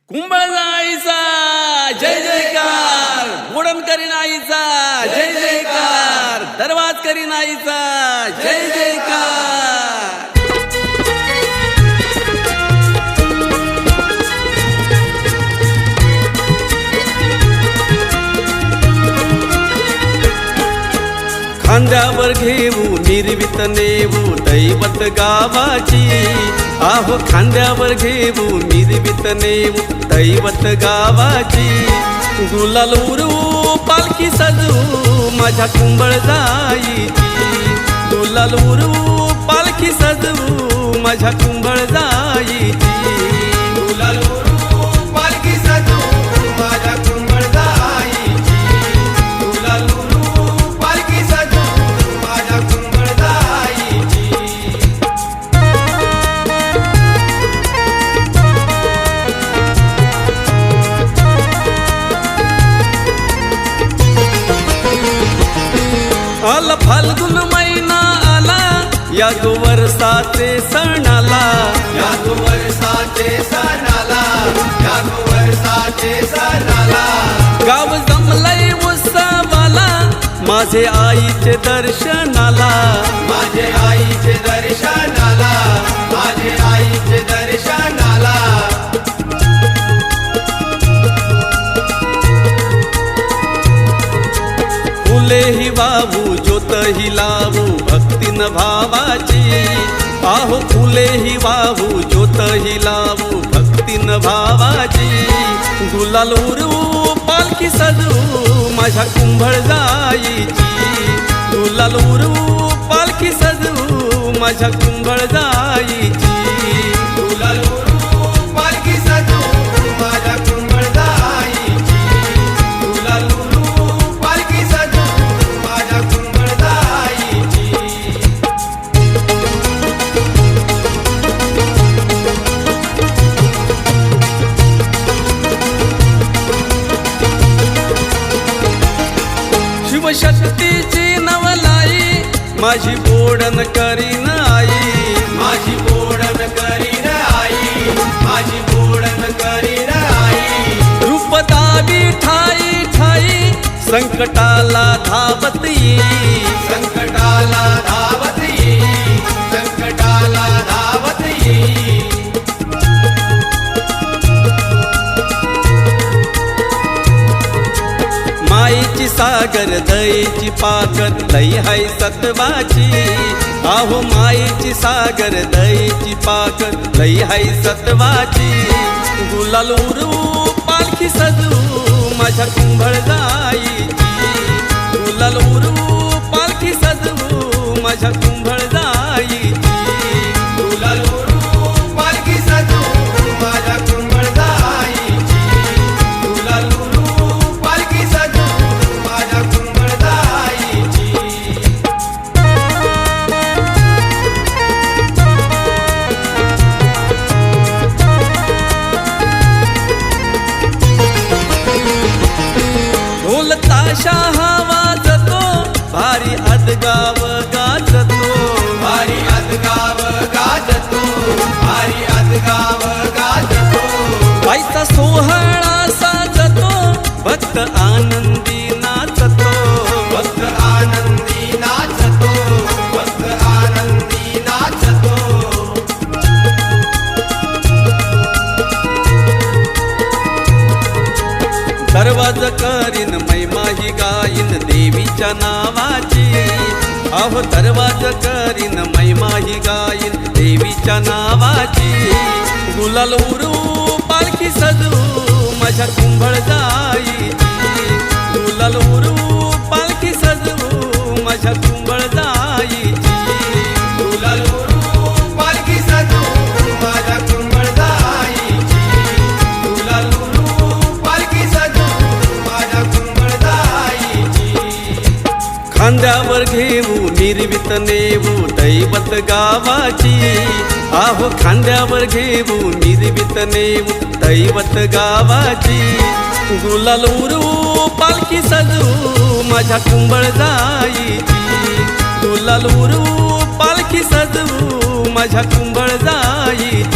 कुंभळजा आईचा जय जयकार, बुडण करीन आईचा जय जयकार, दरवाज करीन आईचा जय जयकार। खांद्यावर घेऊ निर्वित नेऊ दैवत गावाची, आहो खांद्यावर घेऊ निर्वित नेऊ दैवत गावाची। गुलाल उडवू पालखी सजवू माझ्या कुंभळजाईची, गुलाल उडवू पालखी सजवू माझ्या कुंभळजाईची। गुलाल उडवू पालखी सजवू माझ्या कुंभळजाईची, गुलाल उडवू पालखी सजवू माझ्या कुंभळजाईची। आला फाल्गुन महिना आला, या वर्षाचे सण आला, या वर्षाचे सण आला, या वर्षाचे सण आला। गाव जमलंय उत्सवाला, माझे आईचे दर्शन आला, माझे आईचे दर्शन आला, माझे आईचे दर्शन आला। फुलेही वाहू ज्योतही लावू भक्तीन भावाची, आहो फुलेही वाहू ज्योतही लावू भक्तीन भावाची। गुलाल उडवू पालखी सजवू माझ्या कुंभळजाईची, गुलाल उडवू पालखी सजवू माझ्या कुंभळजाईची। गुलाल उडवू पालखी सजवू माझ्या कुंभळजाईची, गुलाल उडवू पालखी सजवू माझ्या कुंभळजाईची। शिवशक्तीची नवलाई माझी बोडण करीन आई, माझी बोडण करीन आई, माझी बोडण करीन आई। रूप दाबी ठाई ठाई संकटाला धावत येई, संकटाला धावत येई, संकटाला धावत येई। माईची सागर दयेची पाकर लई हाय सत्वाची, आहो माईची सागर दयेची पाकर लई हाय सत्वाची। गुलाल उडवू पालखी सजवू माझ्या कुंभळजाईची, गुलाल उडवू पालखी सजवू माझ्या कुंभळजाईची। गुलाल उडवू पालखी सजवू माझ्या कुंभळजाईची, गुलाल उडवू पालखी सजवू माझ्या कुंभळजाईची। ढोल ताशा हा वाजतो, भारी अदगाव गाजतो, भारी अदगाव गाजतो, भारी अदगाव गाजतो। बाईचा सोहळा साजतो, भक्त आनंदी नाचतो, भक्त आनंदी नाचतो, भक्त आनंदी नाचतो। दरवाज करीन मैमाही गाईन देवीच्या नावाची, आहो दरवाज करीन मैमाही गाईन देवीच्या नावाची। गुलाल उडवू पालखी सजवू माझ्या कुंभळजाईची, गुलाल उडवू पालखी सजवू माझ्या कुंभळजाईची। गुलाल उडवू पालखी सजवू माझ्या कुंभळजाईची, गुलाल उडवू पालखी सजवू माझ्या कुंभळजाईची। खांद्यावर घेऊ निर्वित नेऊ दैवत गावाची, आहो खांद्यावर घेऊ निर्वित नेऊ दैवत गावाची। गुलाल उडवू पालखी सजवू माझ्या कुंभळजाईची, गुलाल उडवू पालखी सजवू माझ्या कुंभळजाईची।